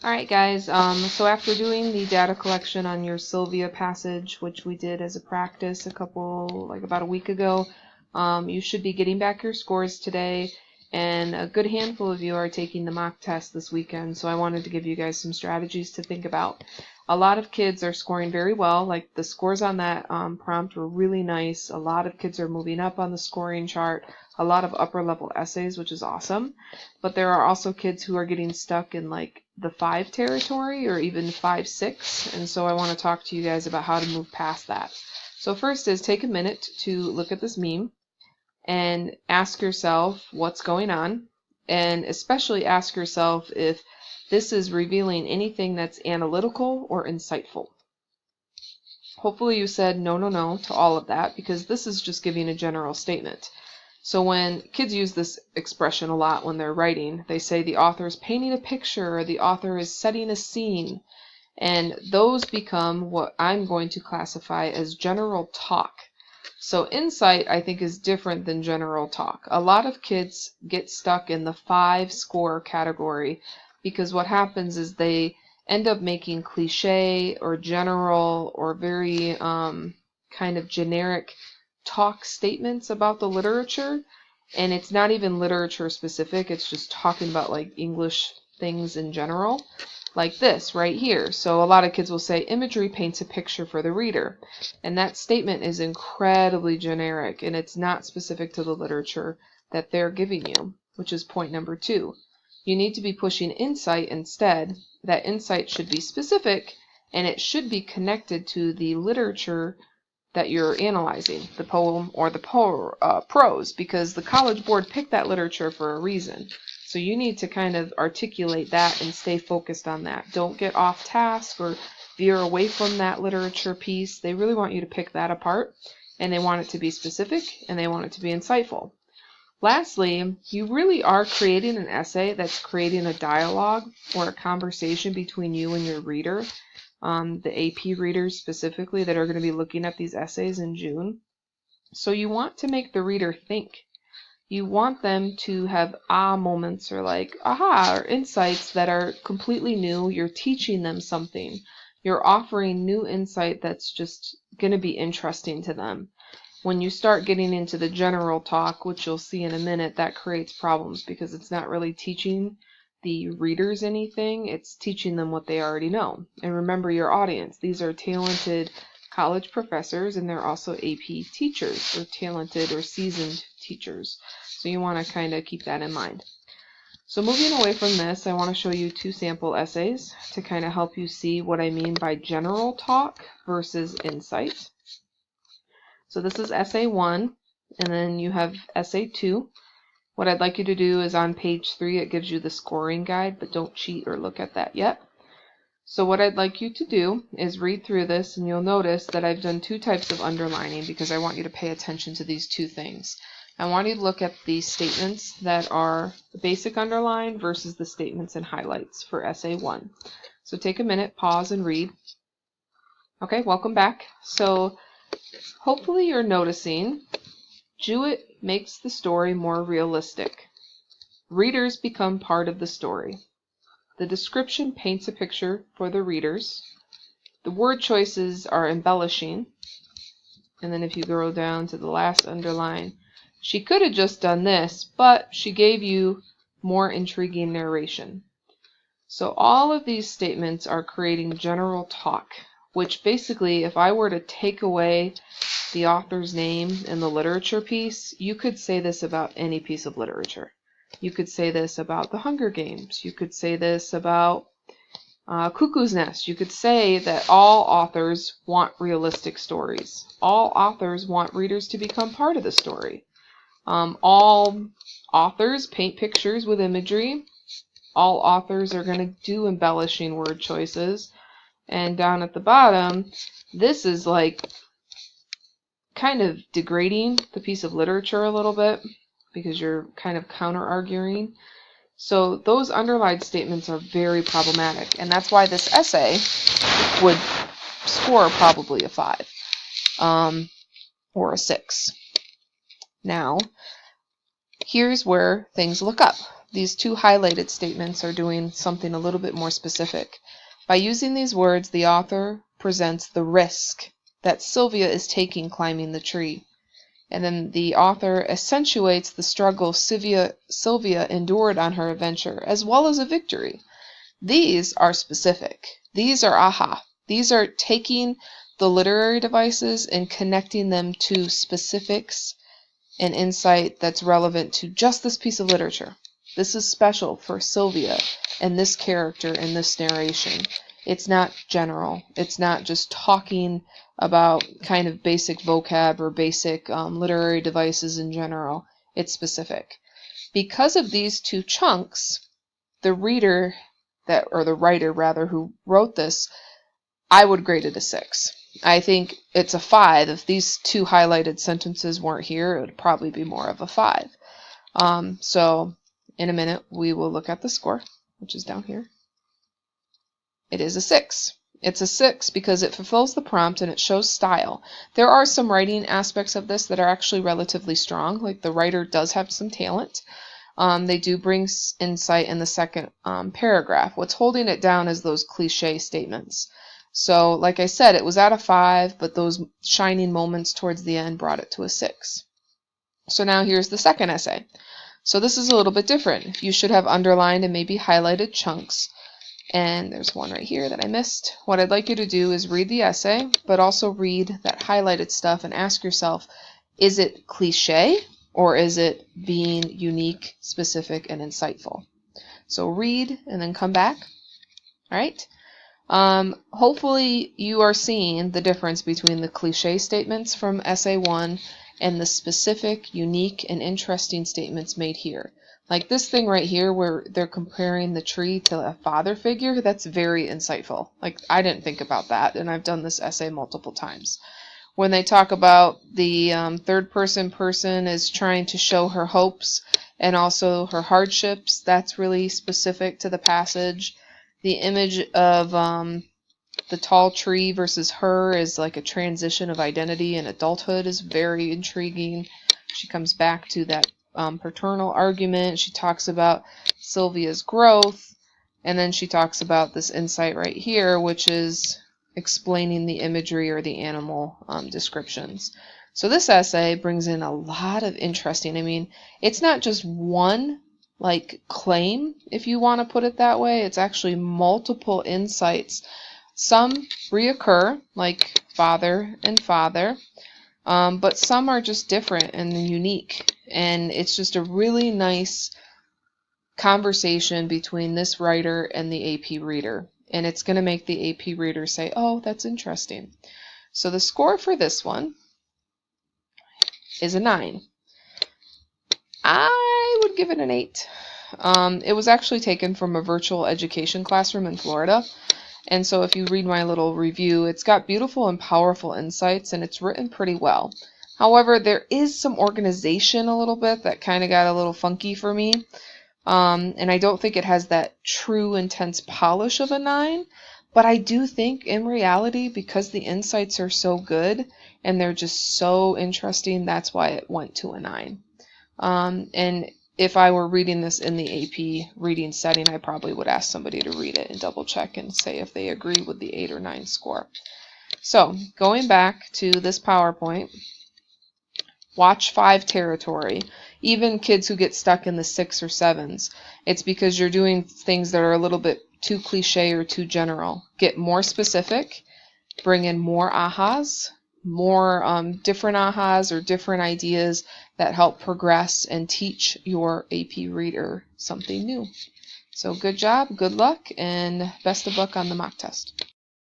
Alright guys, so after doing the data collection on your Slyvia passage, which we did as a practice about a week ago, you should be getting back your scores today, and a good handful of you are taking the mock test this weekend, so I wanted to give you guys some strategies to think about. A lot of kids are scoring very well, like the scores on that prompt were really nice. A lot of kids are moving up on the scoring chart, a lot of upper level essays, which is awesome, but there are also kids who are getting stuck in like the 5 territory or even 5, 6, and so I want to talk to you guys about how to move past that. So first is take a minute to look at this meme and ask yourself what's going on, and especially ask yourself if this is revealing anything that's analytical or insightful. Hopefully you said no, no, no to all of that, because this is just giving a general statement. So when kids use this expression a lot when they're writing, they say the author is painting a picture or the author is setting a scene, and those become what I'm going to classify as general talk. So insight, I think, is different than general talk. A lot of kids get stuck in the 5 score category because what happens is they end up making cliche or general or very kind of generic talk statements about the literature, and it's not even literature specific, it's just talking about like English things in general, like this right here. So a lot of kids will say imagery paints a picture for the reader, and that statement is incredibly generic and it's not specific to the literature that they're giving you, which is point number 2. You need to be pushing insight instead. That insight should be specific and it should be connected to the literature that you're analyzing, the poem or the prose, because the College Board picked that literature for a reason. So you need to kind of articulate that and stay focused on that. Don't get off task or veer away from that literature piece. They really want you to pick that apart, and they want it to be specific, and they want it to be insightful. Lastly, you really are creating an essay that's creating a dialogue or a conversation between you and your reader. The AP readers specifically that are going to be looking at these essays in June. So you want to make the reader think. You want them to have moments or like aha or insights that are completely new. You're teaching them something. You're offering new insight that's just going to be interesting to them. When you start getting into the general talk, which you'll see in a minute, that creates problems because it's not really teaching the readers anything, it's teaching them what they already know. And remember your audience. These are talented college professors, and they're also AP teachers, or talented or seasoned teachers. So you want to kind of keep that in mind. So moving away from this, I want to show you 2 sample essays to kind of help you see what I mean by general talk versus insight. So this is essay 1, and then you have essay 2. What I'd like you to do is on page 3, it gives you the scoring guide, but don't cheat or look at that yet. So what I'd like you to do is read through this, and you'll notice that I've done 2 types of underlining because I want you to pay attention to these 2 things. I want you to look at the statements that are the basic underline versus the statements and highlights for essay 1. So take a minute, pause, and read. Okay, welcome back. So hopefully you're noticing Jewett makes the story more realistic. Readers become part of the story. The description paints a picture for the readers. The word choices are embellishing. And then if you go down to the last underline, she could have just done this, but she gave you more intriguing narration. So all of these statements are creating general talk, which basically, if I were to take away the author's name in the literature piece, you could say this about any piece of literature. You could say this about the Hunger Games. You could say this about Cuckoo's Nest. You could say that all authors want realistic stories. All authors want readers to become part of the story. All authors paint pictures with imagery. All authors are going to do embellishing word choices. And down at the bottom, this is like kind of degrading the piece of literature a little bit because you're kind of counter-arguing. So those underlined statements are very problematic, and that's why this essay would score probably a 5 or a 6. Now, here's where things look up. these two highlighted statements are doing something a little bit more specific. By using these words, the author presents the risk that Sylvia is taking climbing the tree. And then the author accentuates the struggle Sylvia endured on her adventure, as well as a victory. These are specific. These are aha. These are taking the literary devices and connecting them to specifics and insight that's relevant to just this piece of literature. This is special for Sylvia and this character in this narration. It's not general. It's not just talking about kind of basic vocab or basic literary devices in general. It's specific. Because of these two chunks, the reader, or the writer rather, who wrote this, I would grade it a 6. I think it's a 5. If these two highlighted sentences weren't here, it would probably be more of a 5. So in a minute, we will look at the score, which is down here. It is a 6. It's a 6 because it fulfills the prompt and it shows style. There are some writing aspects of this that are actually relatively strong, like the writer does have some talent. They do bring insight in the second paragraph. What's holding it down is those cliche statements. So, like I said, it was at a 5, but those shining moments towards the end brought it to a 6. So now here's the second essay. So this is a little bit different. You should have underlined and maybe highlighted chunks. And there's one right here that I missed. What I'd like you to do is read the essay, but also read that highlighted stuff and ask yourself, is it cliche or is it being unique, specific, and insightful? So read and then come back. All right? Hopefully you are seeing the difference between the cliche statements from Essay 1 and the specific, unique, and interesting statements made here. Like this thing right here where they're comparing the tree to a father figure, that's very insightful. Like I didn't think about that, and I've done this essay multiple times. When they talk about the third person is trying to show her hopes and also her hardships, that's really specific to the passage. The image of the tall tree versus her is like a transition of identity and adulthood is very intriguing. She comes back to that paternal argument. She talks about Sylvia's growth, and then she talks about this insight right here, which is explaining the imagery or the animal descriptions. So this essay brings in a lot of interesting, it's not just one like claim, if you want to put it that way. It's actually multiple insights. Some reoccur, like father and father, but some are just different and unique. And it's just a really nice conversation between this writer and the AP reader. And it's going to make the AP reader say, oh, that's interesting. So the score for this one is a 9. I would give it an 8. It was actually taken from a virtual education classroom in Florida. And so if you read my little review, it's got beautiful and powerful insights, and it's written pretty well. However, there is some organization a little bit that kind of got a little funky for me. And I don't think it has that true intense polish of a 9. But I do think in reality, because the insights are so good and they're just so interesting, that's why it went to a 9. And if I were reading this in the AP reading setting, I probably would ask somebody to read it and double check and say if they agree with the 8 or 9 score. So going back to this PowerPoint, watch 5 territory. Even kids who get stuck in the 6 or 7s, it's because you're doing things that are a little bit too cliche or too general. Get more specific, bring in more ahas, more different ahas or different ideas that help progress and teach your AP reader something new. So good job, good luck, and best of luck on the mock test.